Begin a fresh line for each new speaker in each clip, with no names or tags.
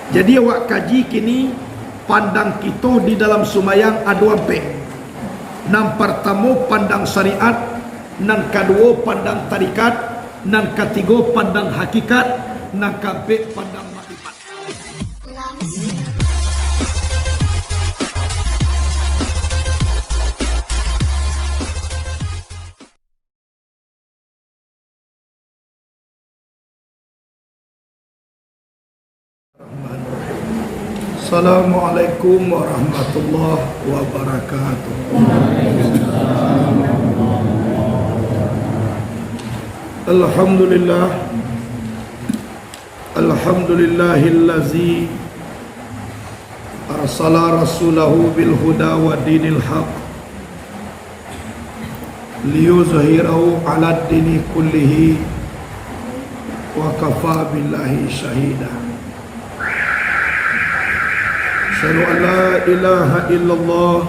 Jadi awak kaji kini pandang kita di dalam sumayang ada ampek. Nan pertama pandang syariat, nan kedua pandang tarikat, nan ketiga pandang hakikat, nan keempat pandang makrifat. Assalamualaikum warahmatullahi wabarakatuh. Alhamdulillah, alhamdulillahillazi arsala rasulahu bil huda wa dinil haq liyuzhirahu ala dini kullihi wa kafa billahi syahida. Asyhadu an la ilaha illallah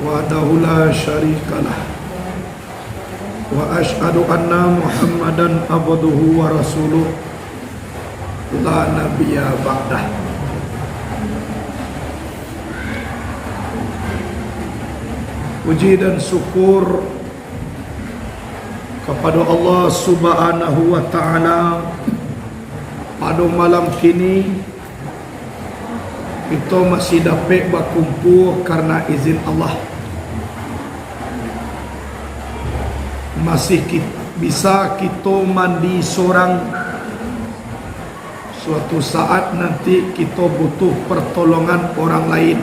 wahdahu la syarikalah wa asyhadu anna Muhammadan abduhu wa rasuluh la nabiyya ba'dah. Puji dan syukur kepada Allah Subhanahu wa taala. Pada malam kini kita masih dapat berkumpul karena izin Allah. Masih bisa kita mandi seorang. Suatu saat nanti kita butuh pertolongan orang lain,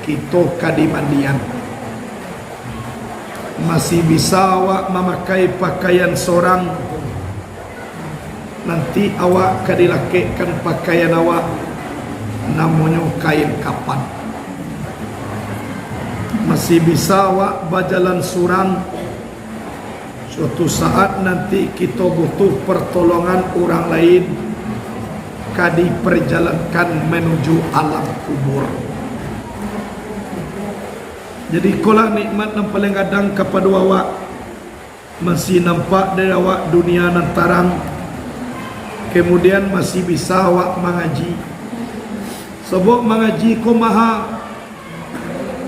kita kadi mandian. Masih bisa awak memakai pakaian seorang, nanti awak kadi lakekan pakaian awak, namanya kain kapan. Masih bisa awak berjalan surang. Suatu saat nanti kita butuh pertolongan orang lain, kadi perjalankan menuju alam kubur. Jadi kolah nikmat yang paling kadang kepada awak, masih nampak dari awak dunia nan tarang, kemudian masih bisa awak mengaji. Sebab mengaji ko maha,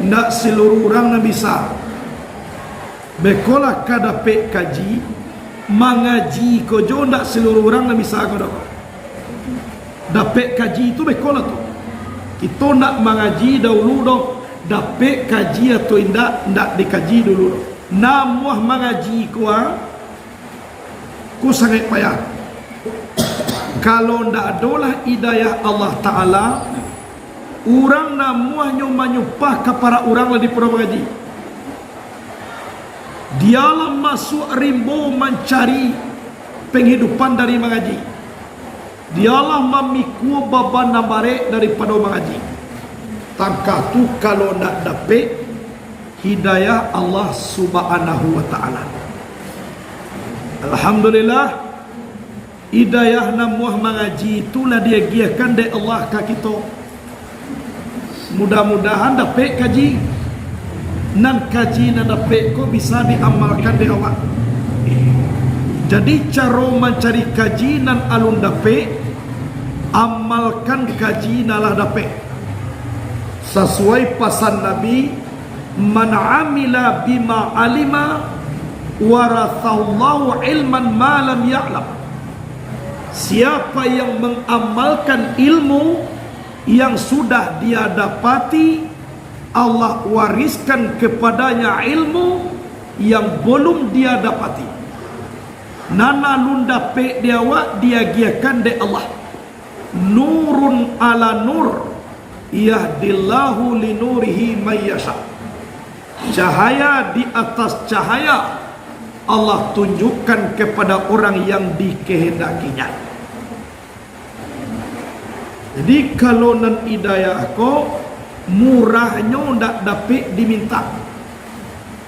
ndak seluruh orang nak bisa. Bekolah kadapek kaji, mengaji ko jo ndak seluruh orang nak bisa ko dak. Dapek kaji itu bekolah tu. Kita nak mengaji dahulu dok, dapek kaji atau ndak dikaji dulu dok. Namuah mengaji ko sangat payah. Kalau ndak adalah hidayah Allah Ta'ala, orang namuah nyumpah ke para orang di pura mengaji. Dialah masuk rimbo mencari penghidupan dari mengaji. Dialah memikul beban nambare daripada mengaji. Tangkah tu kalau nak dapat hidayah Allah Subhanahu wa Ta'ala. Alhamdulillah, hidayah namuah mengaji itulah dia giakan dari Allah ke kita. Mudah-mudahan dapat kaji, nan kaji nan dapat ko bisa diamalkan di awak. Jadi cara mencari kaji nan alun dapat, amalkan kaji nalah dapat. Sesuai pesan Nabi, man amila bima alima warathallahu ilman ma lam ya'lam. Siapa yang mengamalkan ilmu yang sudah dia dapati, Allah wariskan kepadanya ilmu yang belum dia dapati. Nana lunda pe dia wa dia giakan de Allah. Nurun ala nur yahdillahu linurihi mayyasha. Cahaya di atas cahaya Allah tunjukkan kepada orang yang dikehendakinya. Jadi kalau nan hidayah ko, murahnya ndak dapat diminta,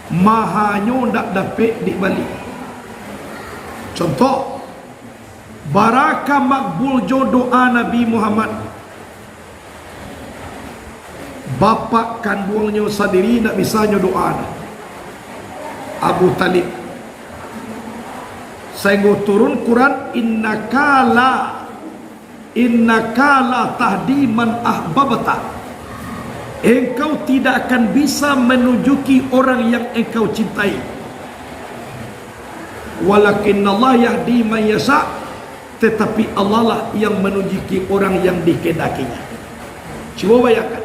mahanya ndak dapat dibalik. Contoh, barakah makbul jo doa Nabi Muhammad. Bapak kandungnya sendiri ndak bisa nyo doa. Abu Talib. Saya turun Quran, innaka la innaka la tahdi man ahbabta, engkau tidak akan bisa menunjuki orang yang engkau cintai, walakinallah yahdi man yasha, tetapi Allah lah yang menunjuki orang yang dikehendakinya. Coba bayangkan,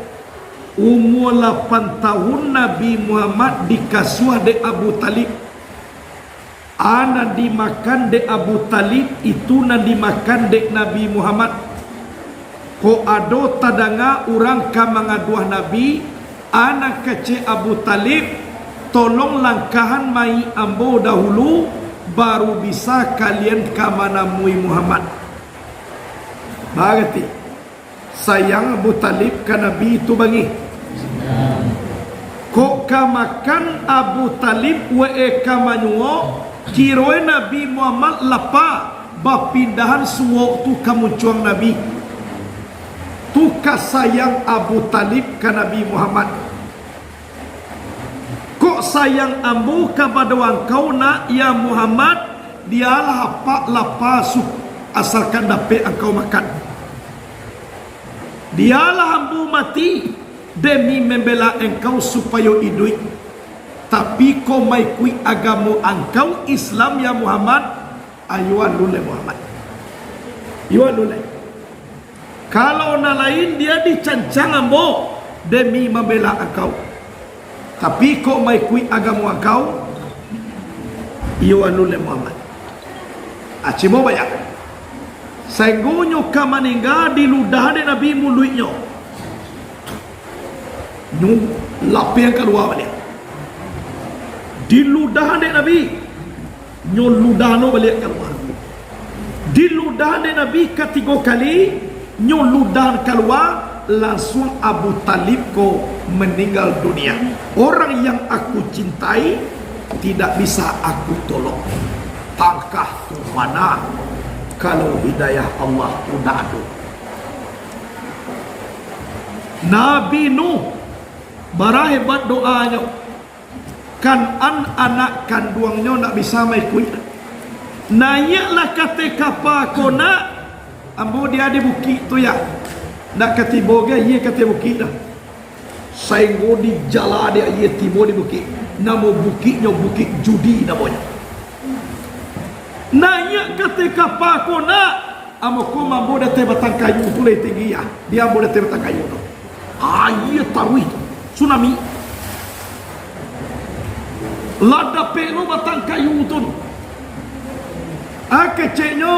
umur 8 tahun Nabi Muhammad dikasuh de Abu Talib. Ana dimakan de Abu Talib, itu na dimakan de Nabi Muhammad. Ko ado tadanga orang ka mangaduah Nabi, ana kece Abu Talib, tolong langkahan mai ambo dahulu, baru bisa kalian ka manamui Muhammad. Bagati sayang Abu Talib ka Nabi itu bangi. Ko ka makan Abu Talib we ka manyuo, kiroe Nabi Muhammad lapa bapindahan suwo tu kamuncuang Nabi. Tu kasayang Abu Talib ka Nabi Muhammad. Kok sayang ambu kepada engkau nak ya Muhammad, dialah apa lapa sup asalkan dapat engkau makan. Dialah ambu mati demi membela engkau supaya hidup. Tapi kau mai kui agamu engkau Islam ya Muhammad, ayuan lule Muhammad. Ayuan lule. Kalau na lain dia dicancang ambo demi membela engkau. Tapi kau mai kui agamu engkau, ayuan lule Muhammad. Acimo bayak. Senggonyo ka maningga di ludah de Nabi muluinyo. Nu lapi yang keluar balik. Di ludah de Nabi nyol ludah no balik keluar. Di ludah de Nabi ketiga kali nyol ludah keluar, langsung Abu Talib ko meninggal dunia. Orang yang aku cintai tidak bisa aku tolong. Tangkah tu mana kalau hidayah Allah udah ada. Nabi Nuh barahebat doanya, kan anak kandungnya nak bisa mai kuih. Naiklah kata kapal kona, ambo dia di bukit tu ya. Nak ketiboga ye kata bukit dah. Sainggo di jala dia ye tibo di bukit. Namo bukitnya bukit judi namanya. Naik kata kapal kona, ambo ko mambo dah batang kayu tu le tinggi ya. Dia ambo dah batang kayu tu. Ye tarwih tsunami. Lada peno batang kayu tu. Keceknya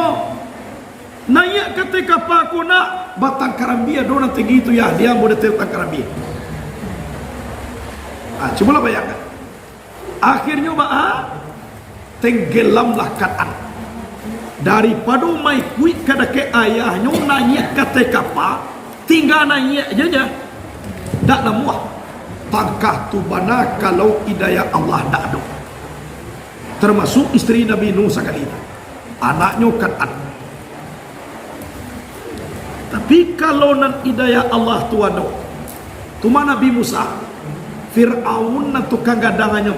naik ketika pakuna batang karambia dona tinggi itu ya, dia boleh batang karambia. Cobalah bayangkan. Akhirnya tenggelamlah Kan'an. Daripada mai kuit kada ke ayahnya naik ketika pa, tinggal naik aja. Tak namuah. Tangkah tu bana kalau hidayah Allah tak ada. Termasuk isteri Nabi Nuh sekali itu. Anaknya Kan'an. Tapi kalau nan hidayah Allah tu ada, tu mana Nabi Musa, Fir'aun nan tukang gadangannya.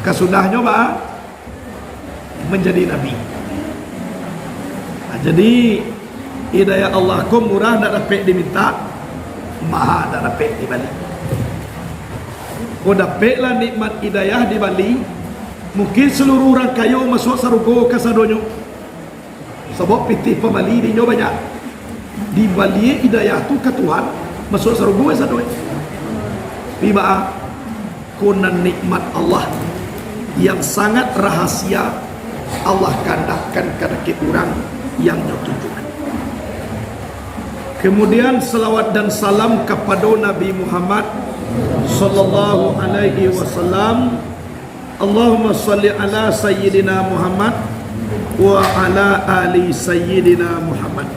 Kesudahnya menjadi Nabi. Jadi hidayah Allah kau murah tak dapat diminta, maha tak dapat dibalik. Kau dapatlah nikmat hidayah di Bali, mungkin seluruh orang kayu masuk sarugo ke sadonyo. Sebab pitih pembali di nyo banyak. Di Bali hidayah tu ke Tuhan masuk sarugo ke sadonyo. Tiba kunan nikmat Allah yang sangat rahasia, Allah kandahkan kepada orang yang ditunjukkan. Kemudian salawat dan salam kepada Nabi Muhammad sallallahu alaihi wasallam. Allahumma salli ala sayyidina Muhammad wa ala ali sayyidina Muhammad.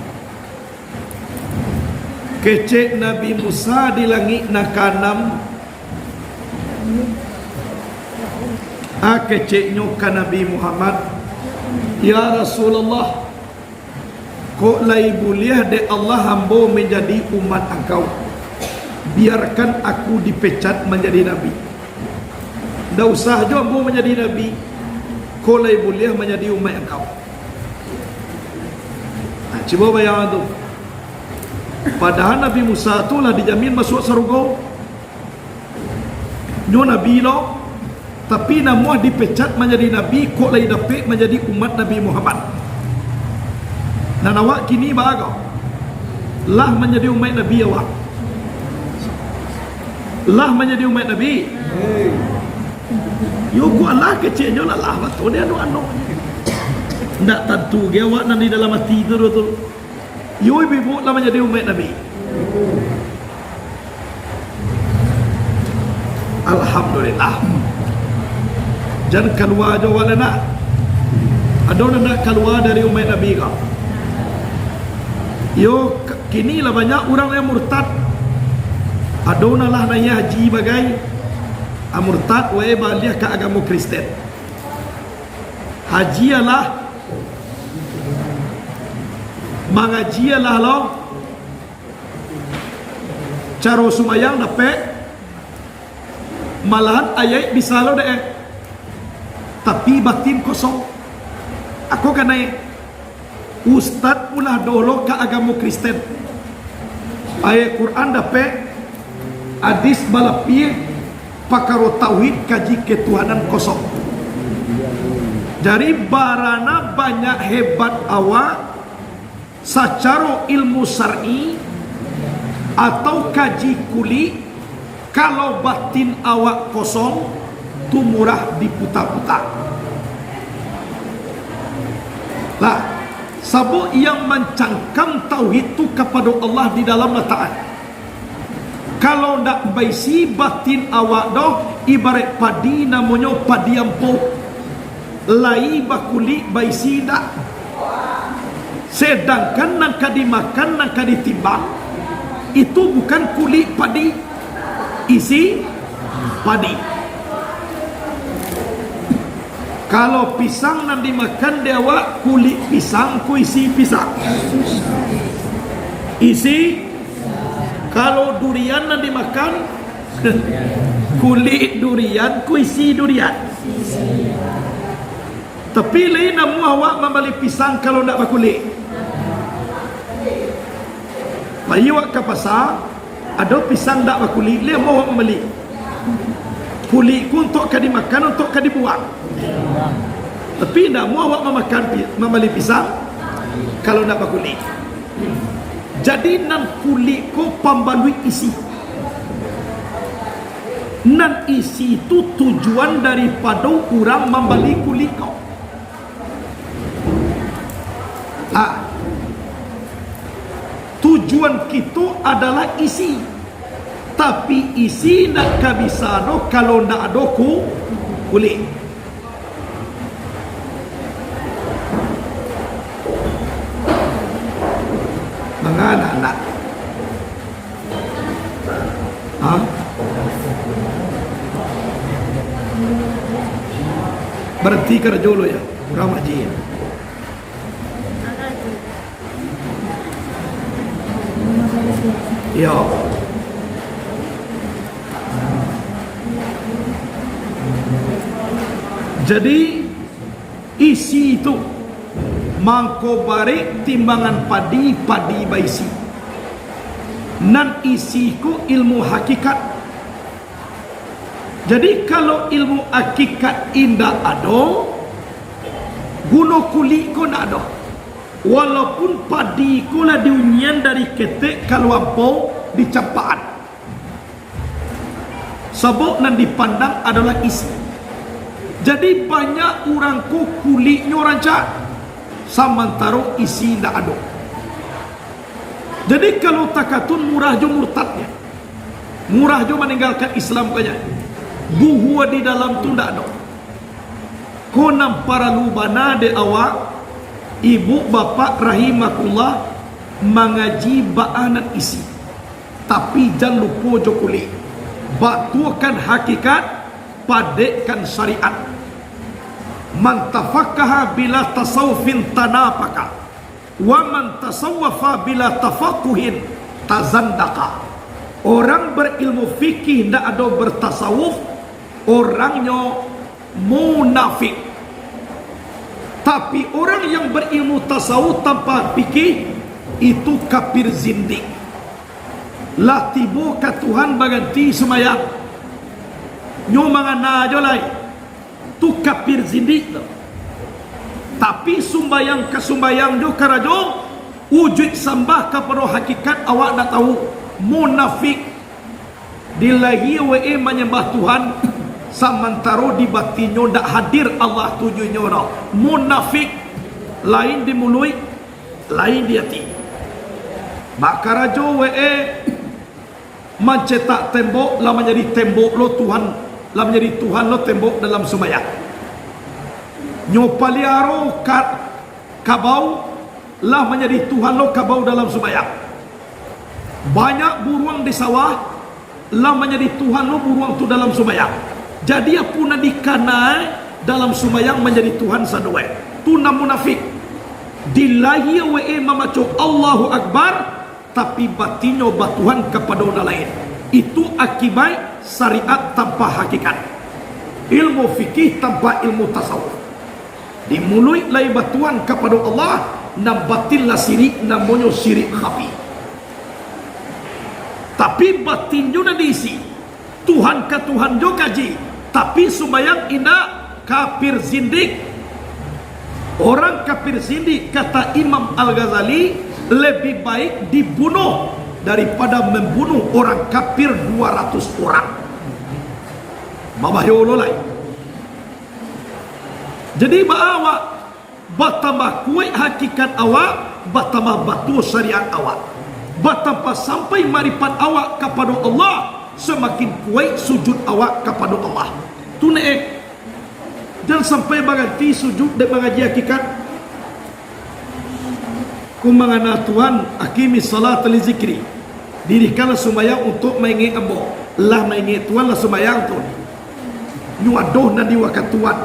Kecek Nabi Musa di langit na kanam, keceknya ke Nabi Muhammad, ya Rasulullah, kok lai buliah de Allah hambo menjadi umat engkau, biarkan aku dipecat menjadi Nabi. Dah usah jo hambo menjadi Nabi, kok lai buliah menjadi umat engkau. Coba bayangkan tu. Padahal Nabi Musa tu lah dijamin masuk surga. Nyo Nabi lo, tapi namuah dipecat menjadi Nabi, kok lagi dapat menjadi umat Nabi Muhammad. Dan awak kini bahagia lah menjadi umat Nabi awak. Lah menjadi umat Nabi. Yo ku Allah kecilnya lah betul dia anu. Ndak tentu dia awak nanti dalam hati itu tu. Yo ibu lah menjadi umat Nabi. Alhamdulillah. Jangan keluar aja wala nak. Ada nak keluar dari umat Nabi kau. Yo kini lah banyak orang yang murtad. Ada lah nanya haji bagai murtad wae balik ke agama Kristen. Haji ialah mengaji ialah lo cara sumayang dapat malahan ayat bisa lo deh, tapi batin kosong. Aku kan naik ustad ulah dolo ke agama Kristen. Ayat Quran dapat, hadis balapi pakaro tauhid kaji ketuhanan kosong. Jadi barana banyak hebat awak secara ilmu syar'i atau kaji kuli, kalau batin awak kosong tu murah diputar-putar. Lah, sabuk yang mencangkam tauhid tu kepada Allah di dalam letaan. Kalau ndak baisi batin awak doh, ibarat padi namanya padi ampuh. Lai bakuli baisi ndak. Sedangkan nang dimakan nang ditimbang itu bukan kulit padi, isi padi. Kalau pisang nang dimakan dia awak kulit pisang ku isi pisang. Isi. Kalau durian nang dimakan kulit durian ku isi durian. Tapi lain namu awak membeli pisang kalau ndak berkulit. Bayi awak ke pasar ada pisang ndak berkulit, dia mau awak membeli. Kulit ku untuk dimakan, untuk dibuang. Tapi tidak mau awak membeli pisang kalau nak berkulit. Jadi nan kulit ko pembalui isi. Nan isi itu tujuan daripada orang membeli kulit kau. Tujuan kita adalah isi. Tapi isi nak kabisa do kalau nak ada kulit. Anak-anak berhenti kerja lo ya kurang haji ya. Jadi isi itu mangko bare timbangan padi baisi. Nan isiku ilmu hakikat. Jadi kalau ilmu hakikat indah ada, guna kulit ko nak ada. Walaupun padi ko lah diunyian dari ketek kalau ampau dicampaan. Sebab nan dipandang adalah isi. Jadi banyak orang ko kulitnya rancak, sementara isi tidak ada. Jadi kalau takatun murah jo murtadnya, murah jo meninggalkan Islam kanya, buhua di dalam tu tidak ada. Konam para lubana de awak, ibu bapak rahimakullah mengaji ba'anan isi, tapi jangan lupa jo kulit. Batukan hakikat, padekkan syariat. Man tafakkaha bila tasawufin tanapaka, wa man tasawwafa bila tafakuhin tazandaka. Orang berilmu fikih tidak ada bertasawuf, orangnya munafik. Tapi orang yang berilmu tasawuf tanpa fikih itu kafir zindik. Lah tibo ka Tuhan baganti semayang. Nyo mangana aja lai. Tu kafir zindik. Tapi sumbayang ke sumbayang jo karajo wujud sembah kepada hakikat awak dah tahu. Munafik dilahi we menyembah Tuhan samantaro di batinyo dak hadir Allah tujunya dah. Munafik lain di mulut, lain di hati. Maka rajo we mencetak tembok lah menjadi tembok lo Tuhan, lah menjadi Tuhan lo tembok dalam sembahyang. Nyopaliaro kabau lah menjadi Tuhan lo kabau dalam sembahyang. Banyak buruang di sawah lah menjadi Tuhan lo buruang tu dalam sembahyang. Jadi apuna dikanai dalam sembahyang menjadi Tuhan sadue. Tu na munafik. Dilahi we mamaco Allahu Akbar tapi batinyo batuhan kepada orang lain. Itu akibat syariat tanpa hakikat. Ilmu fikih tanpa ilmu tasawuf. Di mulut lai batuan kepada Allah nam batillah syirik namanya syirik khafi. Tapi batin juga diisi Tuhan ke Tuhan juga kaji. Tapi sembahyang indah kafir zindik. Orang kafir zindik kata Imam Al-Ghazali lebih baik dibunuh daripada membunuh orang kafir 200 orang. Mabahyo lolai. Jadi awak bertambah kuat hakikat awak, bertambah batu syariat awak, bertambah sampai marifat awak kepada Allah, semakin kuat sujud awak kepada Allah. Tu naik. Dan sampai berganti sujud dan mengaji hakikat. Kumangana Tuhan akimi salat li zikri. Dirikanlah sembahyang untuk mengingat ambo. Lah mengingat Tuhan lah sembahyang tu. Nyuadoh nadi wakat Tuhan.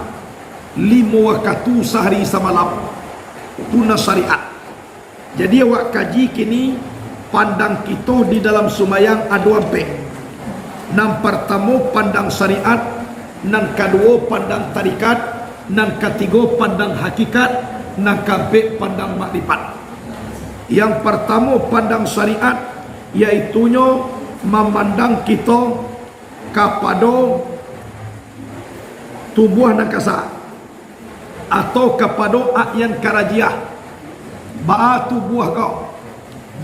5 waktu sehari semalam. Itu na syariat. Jadi awak kaji kini pandang kita di dalam sembahyang ada ampe. Nam pertama pandang syariat, nan kedua pandang tarikat, nan ketiga pandang hakikat, nan keempat pandang makrifat. Yang pertama pandang syariat, iaitunya memandang kita kepada tubuh dan kasar atau kepada akyan karajiah. Ba'a tubuh kau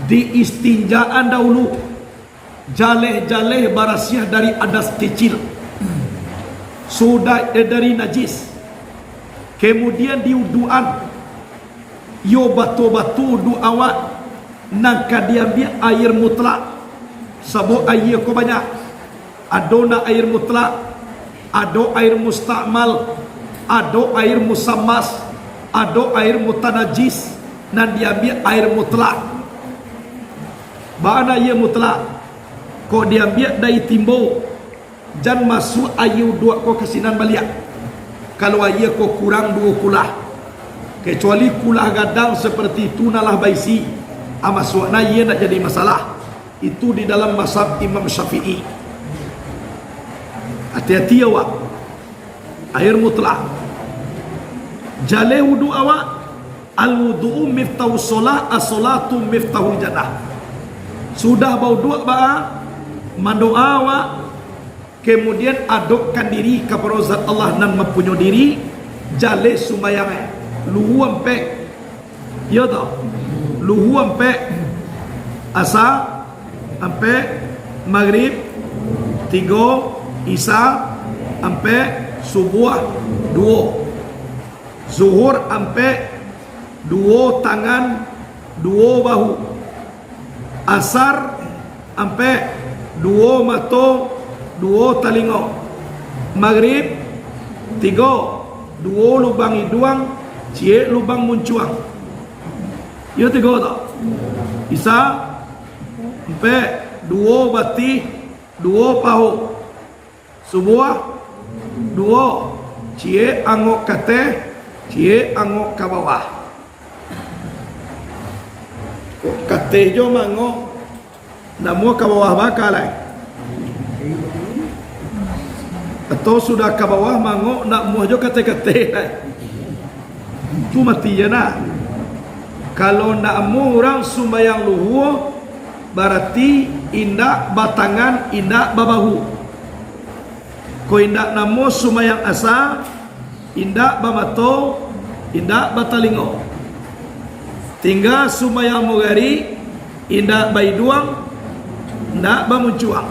diistinjaan dahulu, jaleh-jaleh barasiah dari adas kecil, sudah dari najis, kemudian diuduan yo batu-batu du awak nangka diambil air mutlak. Sebab air ko banyak, adona air mutlak, ado air mustakmal, ado air musammas, ado air mutanajis, nan diambil air mutlak. Bana air mutlak ko diambil dari timbul, jan masuk air dua ko kesinan baliak. Kalau air ko kurang 2 kulah, kecuali kulah gadang seperti itu nalah baisi, amasukna ia nak jadi masalah. Itu di dalam mazhab Imam Syafi'i. Hati-hati awak. Air mutlak. Jaleh wudu awak, al-wudu'u miftahu solah, as-solatu miftahu jannah. Sudah bau dua ba'a, mandoa awak, kemudian adukkan diri kepada zat Allah dan mempunyai diri, jaleh sumbayangnya. Luhu ampe, ya tau, luhu ampe asa, ampe maghrib, 3 isya, ampe subuh 2, zuhur ampe 2 tangan 2 bahu, asar ampe 2 mata 2 telinga, maghrib 3 2 lubang hidung, cie lubang muncuang. Ya 3 tak? Isya ampe 2 bati 2 pahu, subuh 2 cie angok kate, cie angok ke bawah. Kate jo mangok namo ke bawah bakal atau sudah ke bawah mangok nak muah jo kate-kate tu mati ya nak. Kalau nak mu orang sembahyang luhur berarti indak batangan, indak babahu. Ko indak namo sembahyang asa, indak bamato, indak batalingo. Tinggal sembahyang mogari, indak baiduang, indak bamuncuang.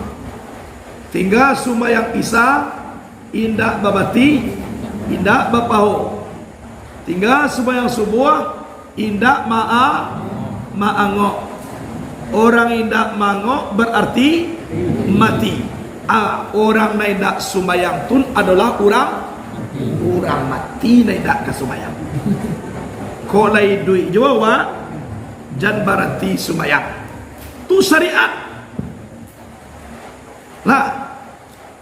Tinggal sembahyang isa, indak babati, indak bapaho. Tinggal sembahyang subuh, indak maangok. Orang indak mangok berarti mati. Orang na indak sembahyang tun adalah orang mati na indak kasumbayang. Ko lai duit jawa jan berarti sembahyang. Tu syariat. Lah,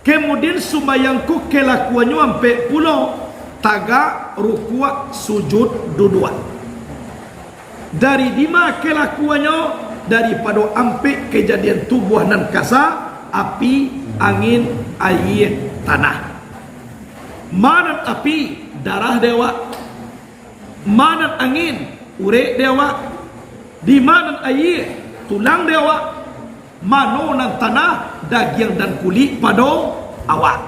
kemudian sembahyangku kelakuannya sampai pulau taga rukuk sujud dua. Dari dima kelakuannya daripada ampe kejadian tubuh nan kasa, api, angin, air, tanah. Manan api darah dewa, manan angin urek dewa, di manan air tulang dewa, manonan tanah daging dan kulit pada awak.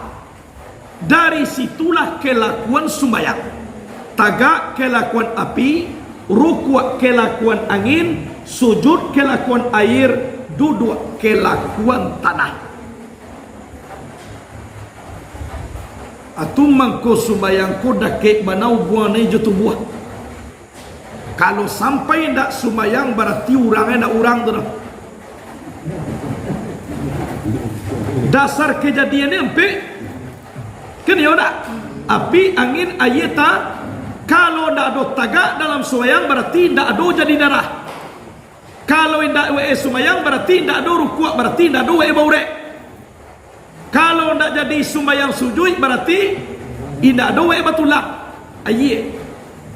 Dari situlah kelakuan sembahyang. Tagak kelakuan api, rukuk kelakuan angin, sujud kelakuan air, duduk kelakuan tanah. Atu mangko sembahyangku dake banau buang ni tubuh. Kalau sampai ndak sembahyang berarti orangnya ndak orang tu. Dasar kejadiannya ampe kan ya dak api angin ayeta. Kalau ndak ada tagak dalam sembahyang berarti ndak ada jadi darah. Kalau ndak we sembahyang berarti ndak ada rukuk, berarti ndak ada we baurek. Kalau ndak jadi sembahyang sujud berarti ndak ada we batulah ayat.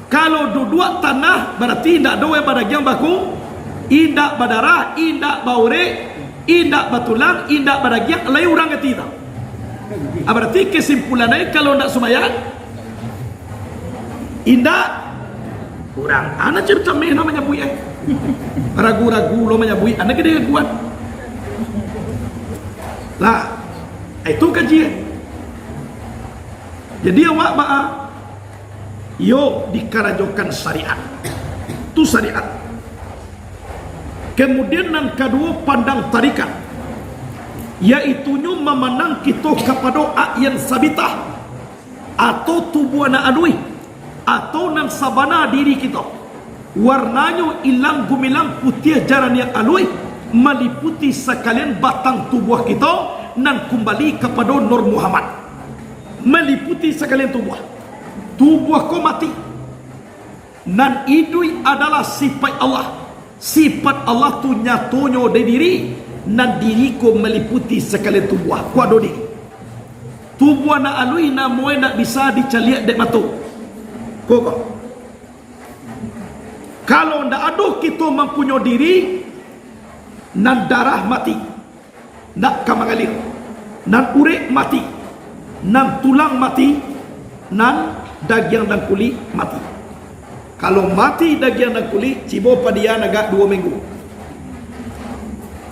Kalau duduk tanah berarti ndak ada we badagyang baku, indak badarah, indak baurek, indak batulang, indak badagyang lai orang ketiga. Berarti kesimpulannya kalau ndak sembahyang indak kurang. Anak cerita meh namanya bui ragu-ragu lo menyabui anak gede kuat lah. Itu kajian. Jadi awak maaf yo dikarajokan syariat. Itu syariat. Kemudian yang kedua pandang tarikat, yaitunya memandang kita kepada ayan sabitah atau tubuh anak adui atau nan sabana diri kita. Warnanya ilang gumilang putih jaran yang alui meliputi sekalian batang tubuh kita nan kembali kepada Nur Muhammad. Meliputi sekalian tubuh. Tubuh kau mati. Nan idui adalah sifat Allah. Sifat Allah tu nyatonya dari diri. Nan diri kau meliputi sekalian tubuh. Kau ada diri. Tubuh nak alui namoy nak bisa dicaliak dek matu. Kau. Kalau ndak ada kita mempunyai diri, nan darah mati, nak kamangalir, nan urek mati, nan tulang mati, nan daging dan kulit mati. Kalau mati daging dan kulit, cibo padia agak 2 minggu.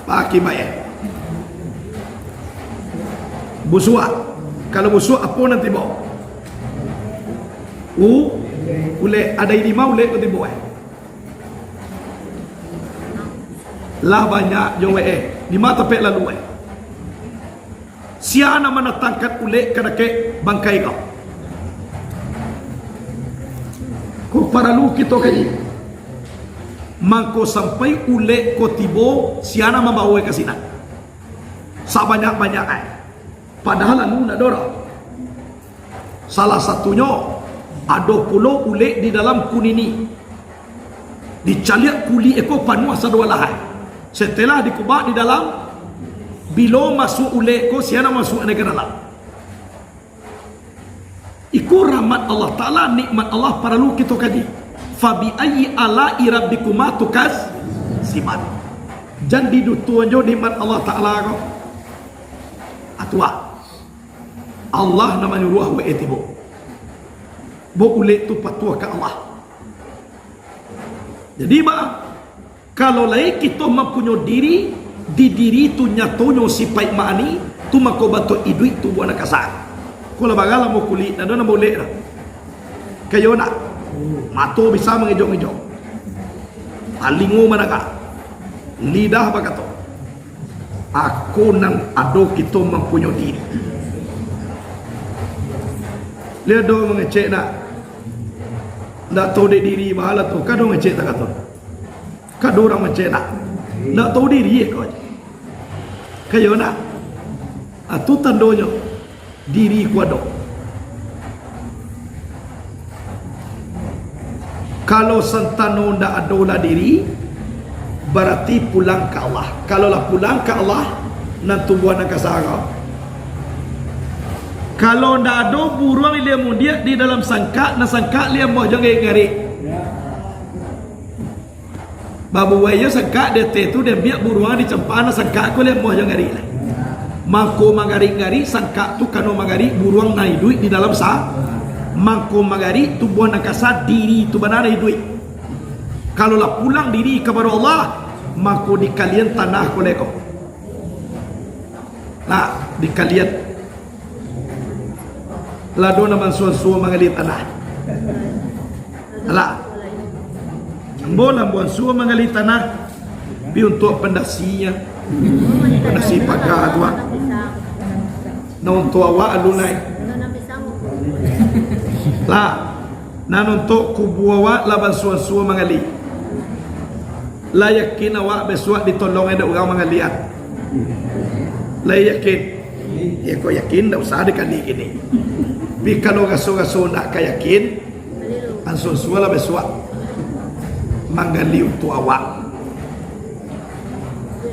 Pakai bayar. Busuk. Kalau busuk apa nanti bawa? Ule ada ini mau ule nanti bawa. Lah banyak jauh di mata pek lalu siapa mana tangkat ulek kada ke bangkai kau. Kau para lu kita kaji mangko sampai ulek ko tibo siapa membawa ke sini sabanyak-banyak padahal lalu nak dorong. Salah satunya ada pulau ulek di dalam kunini dicaliak kuli eko panu asa dua lahan. Setelah dikubah di dalam, bila masuk ulek ko siapa masuk ke dalam. Iku rahmat Allah Ta'ala, nikmat Allah para lu kita kadi. Fabi ayyi ala irabbikuma tukaz siman. Jan didutuanjo nikmat Allah Ta'ala ko. Atua. Allah namanya ruah wa etibo. Bo ulek tu patuah ke Allah. Jadi kalau lain kita mempunyai diri, di diri tu nyatonyo sifat mani tu mako bato iduit tu buana kasar. Kalau bagala mau kulit, ada nak boleh lah. Kayo nak, mato bisa mengejok-ngejok. Alingo manaka, lidah apa kata? Aku nang ado kita mempunyai diri. Lihat dong mengecek nak tahu diri mahala tu, kado ngecek tak kata? Kado orang ngecek nak tahu diri kau. Kayo nak, tu tandanya diri kuado. Kalau sentano ndak adola diri, berarti pulang ke Allah. Kalau lah pulang ke Allah, nanti buat nak kasara. Kalau ndak ada buruang dia dia di dalam sangka, na sangka dia mau jangan ngari. Babu wayo sangka dia tu dia biak buruang di cempana sangka aku dia mau jangan ngari lah. Mangko mangari-ngari sangka tu kano mangari buruang naik duit di dalam mangko magari tu buat nakasa diri tu benar duit. Kalau lah pulang diri kepada Allah, mangko di kalian tanah koleko. Nah, di kalian lado naman suan-suan mengalit tanah. Alah, bola buan suan mengalit tanah. Pi untuk pendasinya, pendasi pagagwa. Na untuk awak alunay. Lah, nanontok kubuawa laban suan-suan mengali. La yakin awak besok ditolong ada orang mengalian. La yakin. Ya kau yakin dah usah ada kali ini. Tapi kalau gaso-gaso nak kayakin, suan-suan lah besok menggali untuk awak.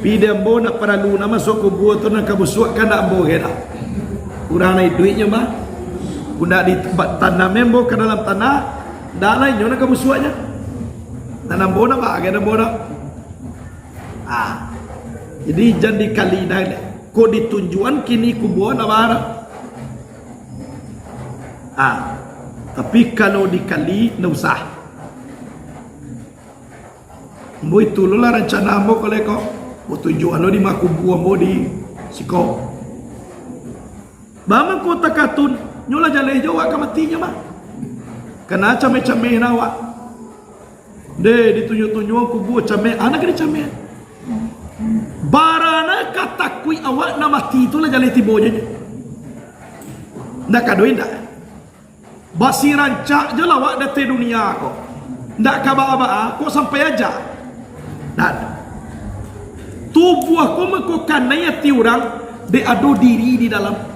Pidambo nak perlu nama sok kubuah tu nak kabusuk kan nak boh kena. Kurang naik duitnya mah. Guna di tanah membo ke dalam tanah, dah lain jona kabusuaknya. Tanam bona ba, kena bona. Jadi jadi kali dah ni. Ko ditunjuan kini kubuan abara. Tapi kalau dikali nak usah. Mo itu lo lah rencana mo kalau kau, mo tujuan lo di makubuan mo di siko. Bama ko takatun. Nyola jaleh jawab ke matinya mah. Kena cameh-cameh nawak. Deh ditunjuk-tunjuk kubur cameh. Anak kena cameh. Barana kata kui awak na mati itulah jaleh tibonya. Ndak kadoin dak. Basi rancak je lah awak datang dunia kok. Ndak kabar-kabar kok sampai aja. Ndak. Tubuh aku mengkokan nayati orang de ado diri di dalam.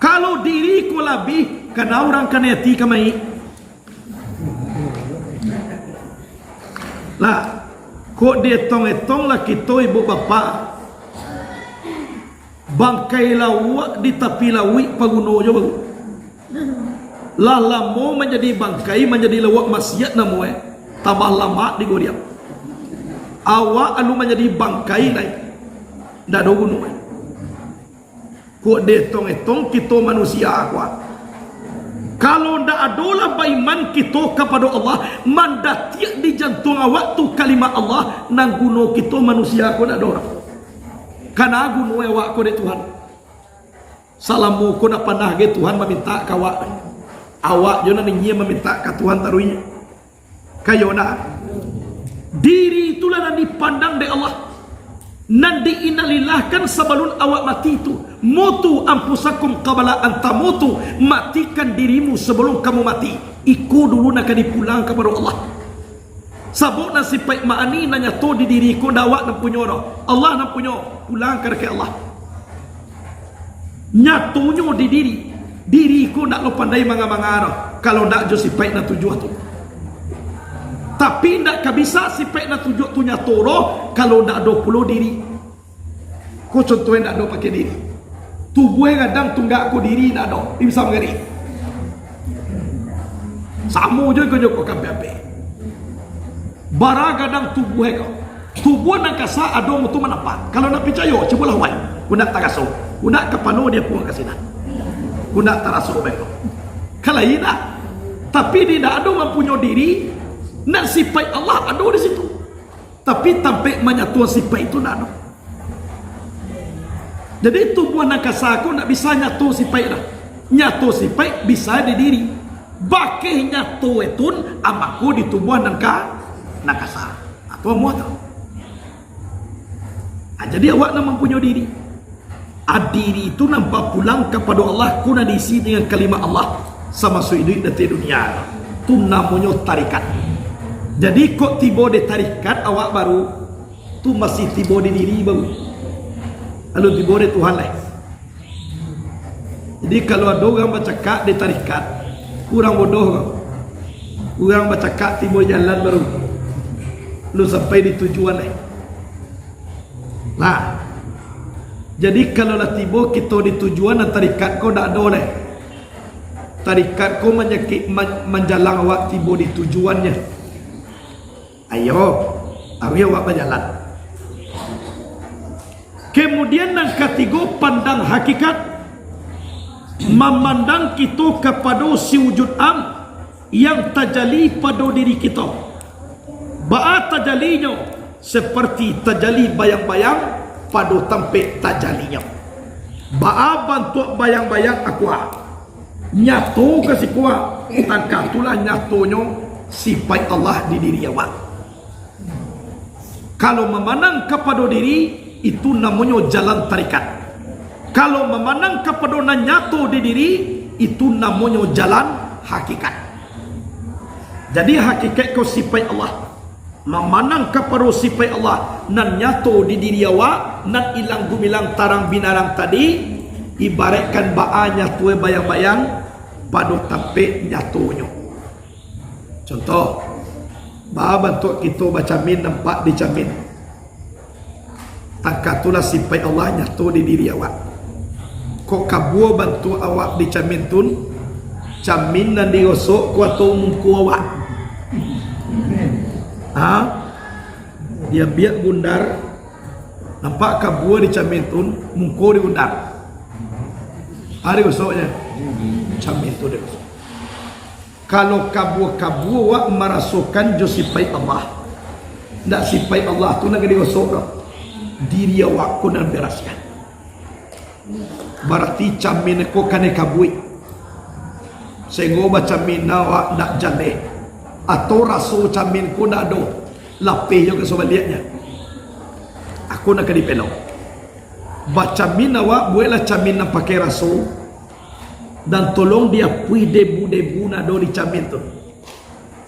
Kalau diri ku lebih kena orang kena hati kamai. Lah, kok dia tong-etong lah kita ibu bapa. Bangkai lawak di tepi lawi paguno je baru. Lah lama menjadi bangkai menjadi lawak maksiat namu tambah lama di godiam. Awak alu menjadi bangkai naik. Dah do gunung Kok detong-etong kita manusia kuat. Kalau ndak adolah baiman kita kepada Allah, mandatik di jantung awak tu kalimat Allah, nang guno kita manusia ko ndak ada. Kana guno awak ko de Tuhan. Salamu ko nak panah ge Tuhan meminta ka awak. Awak jona nyie meminta ka Tuhan taruinya. Kayo na. Diri itulah yang dipandang de Allah. Nan diinalilahkan sebelum awak mati itu. Mutu ampusakum qabla an tamutu. Matikan dirimu sebelum kamu mati. Iku dulu nak dipulang kepada Allah. Sabuk nasib ma'ani nanya to di diriku dawak nak punya orang. Allah nak punya pulang ke Allah. Nyatunya di diri. Diriku nak lo pandai manga-manga. Kalau nak jo sifat nak tujuh tu. Tapi tidak bisa sifat nak tujuh tu nyatoro kalau tidak ada puluh diri. Kau contohnya tidak ada pakai diri. Tubuh yang kadang tunggak aku diri tidak ada. Dia bisa mengeri. Sama je kau joko kampe-kampe. Bara kadang tubuh kau. Tubuh nak kasar ada mutu menapa. Kalau nak percaya cuba lawan. Kau nak tak kasar. Kau nak kepano dia pun kasih nak. Kau nak terasa baik. Kalau tidak. Tapi dia tidak ada mempunyai diri. Nak sifat Allah ada di situ. Tapi tampik menyatu sifat itu nak ada. Jadi tubuh nakasa aku nak bisa nyatu sifat dah. Nyatu sifat bisa di diri. Bakih nyatu etun amaku di tubuh nakasa. Atau muat. Jadi awak nak mempunyai diri. Diri itu nampak pulang kepada Allah kuna diisi dengan kalimat Allah sama suidui dari dunia. Itu namanya tarikat. Jadi kok tiba di tarikat awak baru tu masih tiba di diri baru. Lalu tiba di Tuhan lah. Jadi kalau ada orang bercakap di tarikat kurang bodoh kau. Orang bercakap tiba jalan baru. Lu sampai di tujuan lah. Nah, jadi kalau lah tiba kita di tujuan dan tarikat kau tak ada oleh. Tarikat kau menjalang awak tiba di tujuannya. Ayo awak berjalan. Kemudian yang ketiga pandang hakikat. Memandang kita kepada si wujud am yang tajali pada diri kita. Ba'a tajalinya seperti tajali bayang-bayang pada tampik tajalinya. Ba'a bantu bayang-bayang aku nyatu kasih kuat. Tangkatulah nyatunya sifat Allah di diri awak. Kalau memandang kepada diri itu namanya jalan tarikat. Kalau memandang kepada nyatu di diri itu namanya jalan hakikat. Jadi hakikat kau sifat Allah. Memandang kepada sifat Allah nan nyatu di diri awak, nan ilang gumilang tarang binarang tadi ibaratkan ba'a nyatu bayang-bayang pada tampik nyatunya. Contoh, ba'a bantu kita baca min nampak di camin. Angkatulah sifat Allah nyatu di diri awak. Kok kabua bantu awak di camin tun, camin nan digosok kuatu muku awak. Dia biak bundar, nampak kabua di camin tun, muku di bundar. Hari gosoknya, camin tu dia gosok. Kalau kabua-kabua awak merasukan jo sifat Allah, nak sifat Allah tu nak digosok dah. Diri awak ku nan berasian. Berarti camin ko kane kabui. Sehingga baca min awak nak jale. Atau rasu camin ko nak do. Lapih juga sebaliaknya. Aku nak kena dipelok. Baca min awak buatlah camin nak pakai rasu. Dan tolong dia pui debu-debu nak do di camin tu.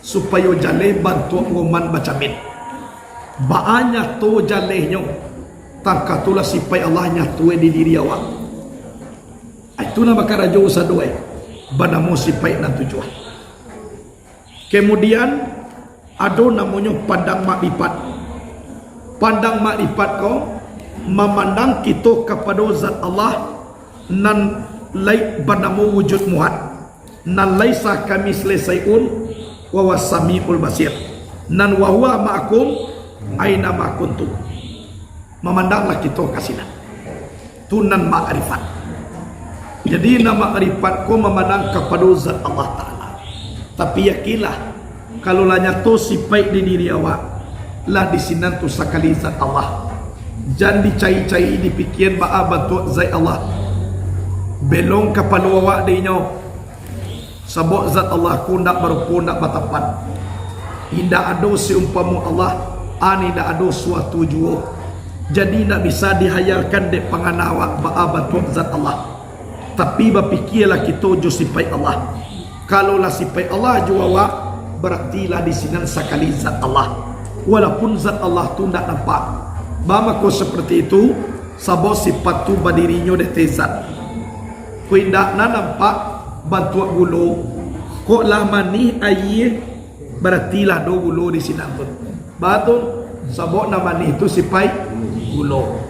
Supaya jale bantu roman baca min. Baanya tu jalehnya. Tangkatulah sifat Allah nyatu di diri awak. Itu nama karajo usadoe. Banamu sifat dan tujuan. Kemudian ada namanya pandang makrifat. Pandang makrifat kau memandang kita kepada zat Allah nan lai banamu wujud muhat. Nan laisa kamisli sayun wa wasamiul basir. Nan wa huwa ma'akum aina ma kuntum. Memandanglah kita kasinan. Tunan makrifat. Jadi nama makrifat ko memandang kepada zat Allah Ta'ala. Tapi yakinlah kalau lah nyatu sifat di diri awak lah disinan tu sakali zat Allah. Jangan dicai-cai dipikir ba'a bantu zat Allah. Belong kepala awak dinyo. Sebab zat Allah ku nak berupa nak batapan. Tidak ada seumpamu Allah. Tidak ada suatu jua. Jadi nak bisa dihayalkan dek pangana awak ba'a bantu zat Allah. Tapi berfikirlah kita jo sifat Allah. Kalau lah sifat Allah jo awak, berartilah di sini sekali zat Allah. Walaupun zat Allah tu tak nampak. Bama ko seperti itu, sabab sifat tu berdirinya de tezat. Ko indak na nampak bantu gulu. Ko lah manih air, berartilah do gulu di sini tu. Betul, sabab nama manih itu sifat gulu.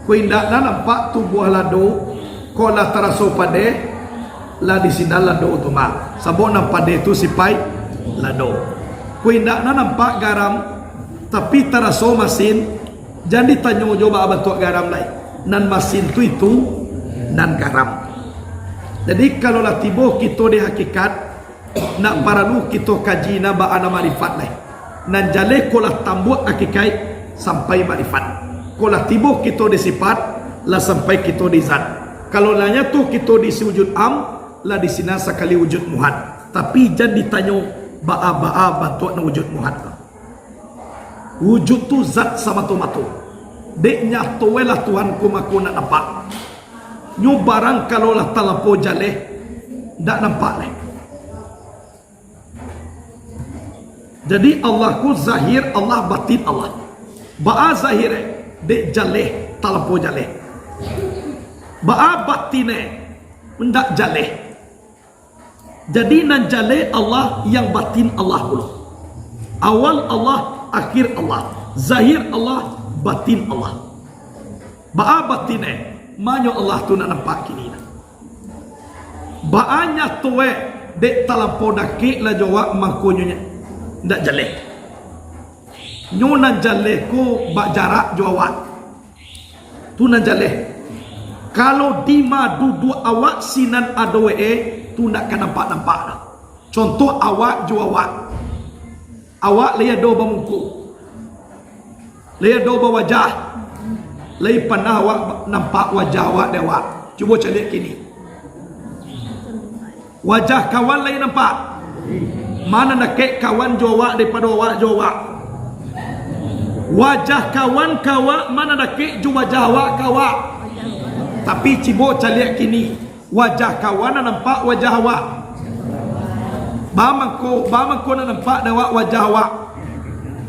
Ko indak na nampak tu buah lado. Kau lah teraso pade lah di sini lado tu mak. Sabon nam pade tu sipai lado. Kau indak na nampak garam tapi teraso masin. Jadi tanya coba bantu garam lain. Nan masin tu itu nan garam. Jadi kalau lah tiba kita di hakikat nak paralu kita kaji na ba ana marifat leh nan jale kolah tambuk akikai sampai marifat kolah tibuh kita di sifat lah sampai kita di zat kalau nanya tu kita di wujud am lah di sini sekali wujud muhad tapi jangan ditanya ba'a bantu na wujud muhad wujud tu zat sama tu matu dek nyatu lah Tuhan ku maku nak nampak nyu barang kalau lah talapo jale tak nampak leh. Jadi Allah ku zahir, Allah batin Allah. Ba'a zahir dek jale talapo jale. Ba'a batine mendak jale. Jadi nan jale Allah yang batin Allah dulu. Awal Allah, akhir Allah. Zahir Allah, batin Allah. Ba'a batine manyo Allah tu nak nampak kini. Baanya tuwe dek talapo daki la jawab makonyonya ndak jale. Nyo nan jale ko bak jarak jawab. Tu nan jale. Kalau dima dudu awak sinan adoe tu ndak kan nampak-nampak dah. Contoh awak jawab. Awak lihat do bamungku. Lihat do wajah. Lai pernah awak nampak wajah awak dewa. Cuba cari kini. Wajah kawan lain nampak. Mana nak kek kawan jawab daripada awak jawab. Wajah kawan mana nak kek ju wajah awak kawak. Tapi cuba cari kini. Wajah kawan nampak wajah awak. Bamangko nak nampak dewa wajah awak.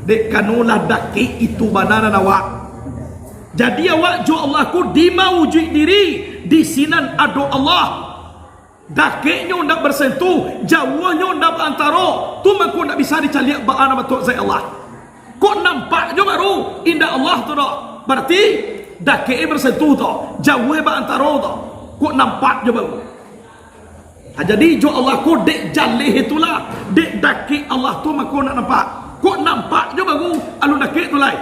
Dek kanulah daki itu banana awak. Jadi awak jo Allah ku dima wujud diri di sinan ado Allah. Dakeknya ndak bersentuh, jauhnya ndak antara. Tu mangko ndak bisa dicaliak ba'ana batuk zai Allah. Kok nampak jo baru indah Allah tu dak. Berarti dakeknya bersentuh tu, jauhnya ba antara tu. Kok nampak jo baru. Jadi jo Allah ku dek jalih itulah, dek dakek Allah tu mangko nak nampak. Kok nampak jo baru alun dakek tu lain.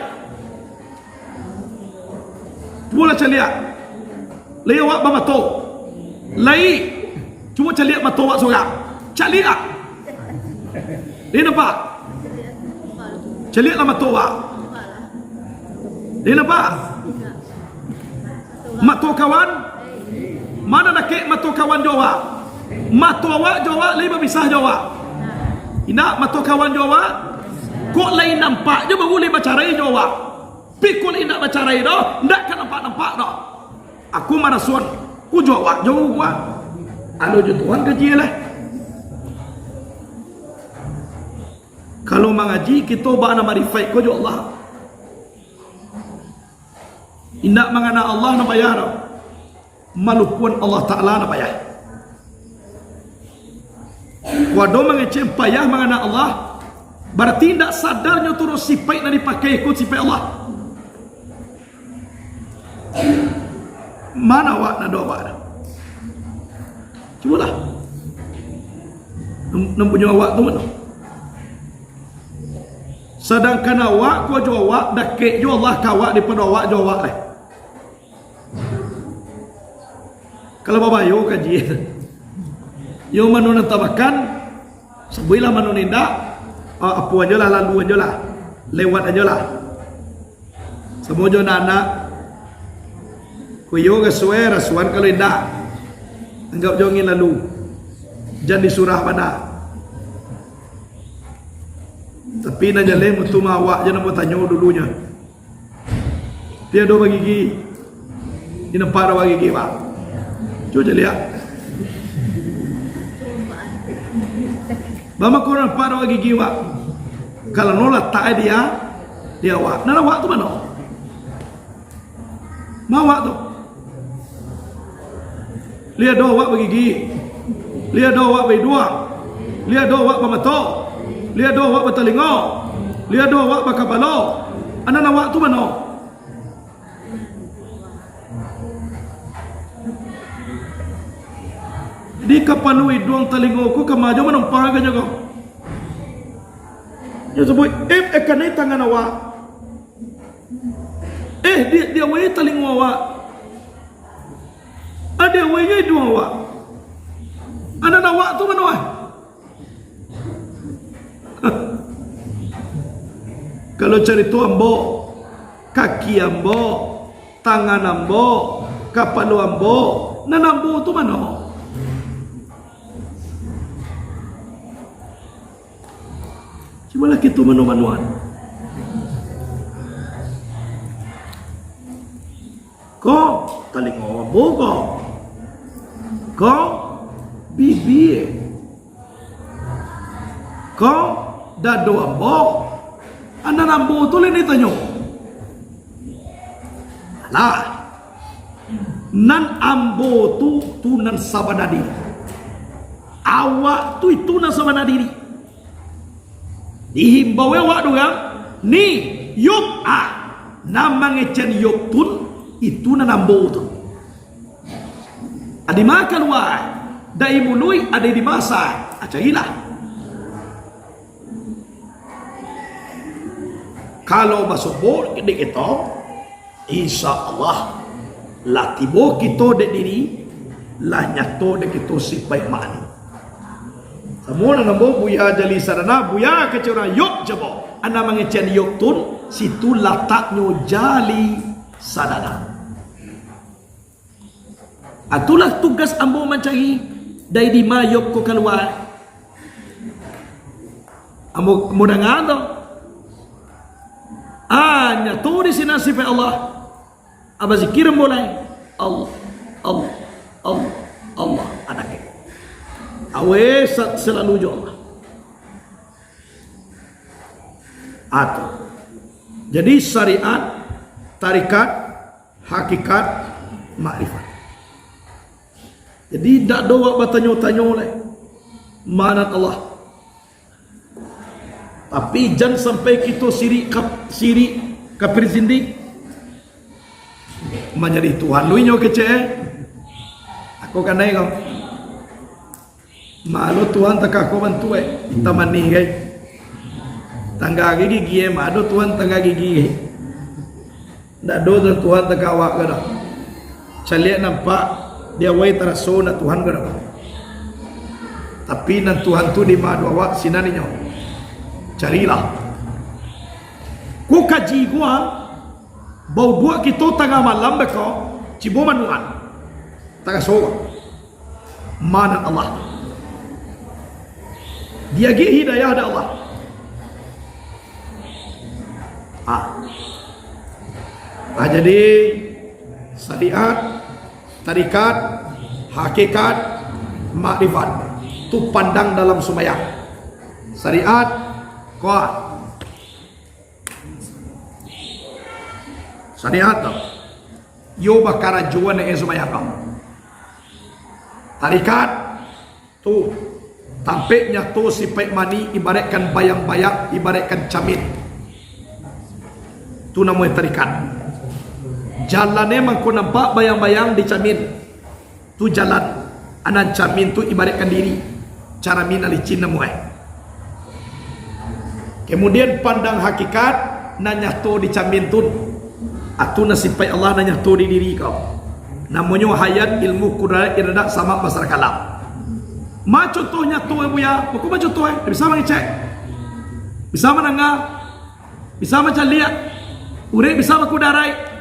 Boleh celiak. Lai awak bamato. Lai. Cuma celiak mato awak seorang. Celiak. Dia nampak? Celiaklah mato awak. Dia nampak? Mato kawan? Mana nak kek mato kawan jawab? Mato awak jawab, lai berpisah jawab. Ina mato kawan jawab? Kok lai nampak je baru lai bacarai jawab. Pikul indak bacarai dah, ndak kan nampak-nampak dah. Aku marasuan, ku jawab gua. Alo je Tuhan kaji lah. Kalau mengaji kita bana marifat ko jo Allah. Indak mangana Allah na bayar. Malupun Allah Taala na bayar. Wado mengecem payah mangana Allah. Berarti ndak sadarnya terus sifat na dipakai ikut sifat Allah. Mana awak nak doa dah? Cubalah. Nampunya awak tu mana? Sedangkan awak kau jawab dah kek jo Allah kawak daripada awak jawab lah. Kalau bapa yo kaji. Yo manu nak tabakan sebuilah manu nindak apa aja lah lalu aja lah. Lewat aja lah. Semua jo anak kuyo ke suai rasuan kalau indah anggap jongin lalu jangan disurah pada tapi nak jalan mutu awak jangan mau tanya dulunya dia do bagi gigi ini nampak ada bagi gigi pak cuba lihat bama kau nampak ada bagi gigi pak kalau nolak tak dia awak nana awak tu mana mawak tu lihat doa awak bagi gigi. Lihat doa awak bagi dua. Lihat doa awak bermata. Lihat doa awak bertelinga. Lihat doa awak berkepala. Anak awak tu mana? Di kepala hidung telingaku kemaju menempah aja kau. Dia sebut, akan naik tangan awak. Dia wei telinga awak. Ada wei hidung awak. Anak awak tu mana? Kalau cari tu ambo, kaki ambo, tangan ambo, kapalu ambo, nanambo tu mana? Cuma lagi tu manu-manuan. Kau talingo ambo kau bibi, kau dado ambo. Anda nambu tu lain ditanyo. Alah, nan ambo tu nan sabana diri. Awak tu itu nan sabana diri. Dihimbau awak doang. Ni yuk nama ngecen yuk tun itu nan ambo tu. Adi makan wah, dai munui ada di masa. Acailah. Kalau masuk bol gede kita, insya Allah lah tibo kita dek diri, lah nyato dek kita sipai mani. Semua nak nambo buya jali sarana, buya kecura yuk jabo. Anda mengecen yuk tun, situ letaknya jali sadana. Itulah tugas ambo mencari dari di mayuk ko keluar. Ambo kemudian tu. Nyato di sini sifat Allah. Apa zikir mulai? Allah, Allah, Allah, Allah. Anaknya. Awe selalu jo Allah. Atau. Jadi syariat, tarikat, hakikat, makrifat. Jadi tak doa bertanya-tanya oleh mana Allah. Tapi jangan sampai kita siri kafir zindik menjadi Tuhan lu nyo kece. Aku kan naik kau. Malu Tuhan tak aku bantu kita mani gay. Tangga gigi malu Tuhan tangga gigi. Ndak do dan Tuhan tak awak kada. Caliak nampak dia wai teraso na Tuhan kada. Tapi nan Tuhan tu di madu awak sinani nyo. Carilah. Ku kaji gua bau dua kita tengah malam beko cibo manuan. Tengah sowa. Mana Allah. Dia gi hidayah ada Allah. Jadi syariat, tarikat, hakikat, makrifat tu pandang dalam sembahyang. Syariat kuat. Syariat tu yo bakara juan yang sembahyang kau. Tarikat tu tampaknya tu sifat mani ibaratkan bayang-bayang, ibaratkan camin. Tu namanya tarikat. Jalannya memang kau nampak bayang-bayang di camin. Tu jalan. Anan camin tu ibaratkan diri. Cara mina licin namanya. Kemudian pandang hakikat nanya tu di camin tu. Atu nasifai Allah nanya tu di diri kau. Namanya hayat ilmu kudrat iradat sama pasar kalam. Ma contohnya tu buya, aku ma contoh bisa mengecek. Bisa menengah. Bisa macam lihat. Urek bisa makudarai.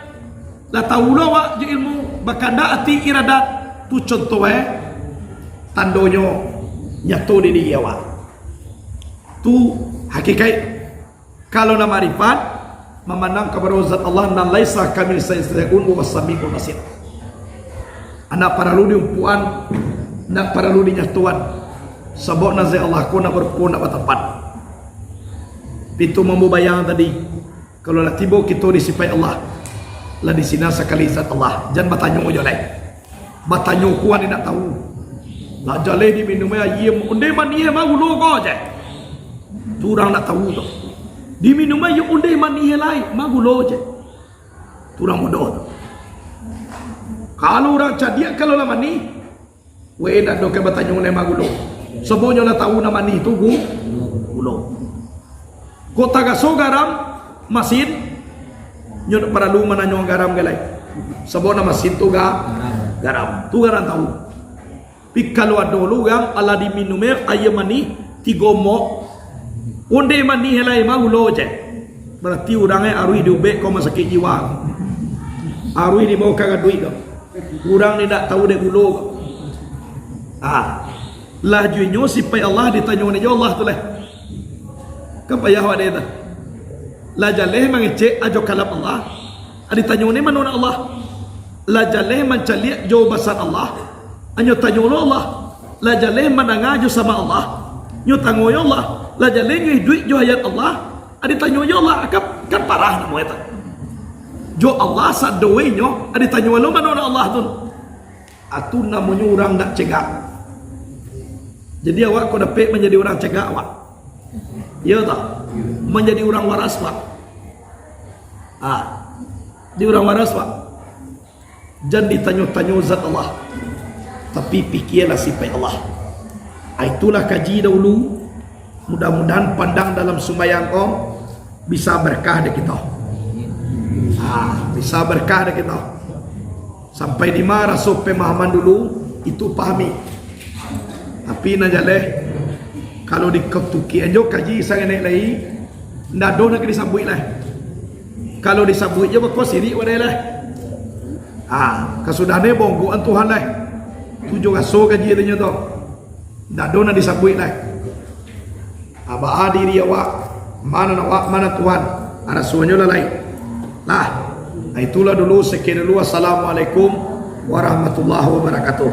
La taula wa je ilmu bakanda ati iradat tu contoh tandonyo nyatu di diri awak. Tu hakikat. Kalau nama marifat memandang kepada zat Allah nan laisa kamil sayyi'un wa sami'ul basir. Anak para lu diumpuan, nak para lu dinyatuan. Sebab nazai Allah ko nak berpun nak bertepat. Pintu membayang tadi. Kalau lah tiba kita disifai Allah. Lah di sini sekali zat Allah. Jangan bertanya aja lain. Bertanya kuan nak tahu. Lah jale di minumnya ye unde man ye mau logo aja. Tu orang nak tahu tu. Di minumnya ye unde man ye lain mau logo aja. Tu orang bodoh tu. Kalau orang cadia kalau lama ni, we nak doke bertanya oleh magulo. Semuanya lah tahu nama ni tu gulo. Kota gaso garam masin, nyok para lu mana nyong garam galai. Sebab nama masin tu garam. Tu garam tahu. Pi kalau ada lu gam ala di minumnya ayam mani tiga mo Unde mani helai mau lo je. Berarti orangnya arui diubek kau sakit jiwa. Arui di bawah kagak duit kau. Orang ni tak tahu dia ulo kau. Lah junyo sipai Allah ditanya ni Allah tu lah. Kan payah awak dia tu. Lah jaleh mengecek ajo kalam Allah. Ditanya ni mana Allah. Lah jaleh mencaliak jo basan Allah. Anyo tanya Allah. Lah jaleh menangaju sama Allah. Nyo tango ya Allah. Lah jaleh ngi duit jo ayat Allah. Ditanya ya Allah kan parah nama itu. Jo Allah sadowe nyo ditanya lo mana Allah tu. Atu namanya orang nak cegak. Jadi awak kau dapat menjadi orang cegak awak. Ya tak? Menjadi orang waras pak. Di orang waras pak. Jangan ditanya-tanya zat Allah. Tapi fikirlah sifat Allah. Itulah kaji dahulu. Mudah-mudahan pandang dalam sembahyang kau bisa berkah dek kita. Bisa berkah dek kita. Sampai di mana rasul pemahaman dulu itu pahami. Tapi najaleh kalau diketuki anjo kaji sang naik lagi ndak do nak disambut lah. Kalau disambut je bakal sirik wadai lah. Kasudahnya bonggoan Tuhan lah. Tujuh raso kaji tanya tu. Ndak do nak disambut lah. Abah diri awak mana Tuhan rasulnya lah lain. Lah itulah dulu sekian dulu. Assalamualaikum warahmatullahi wabarakatuh.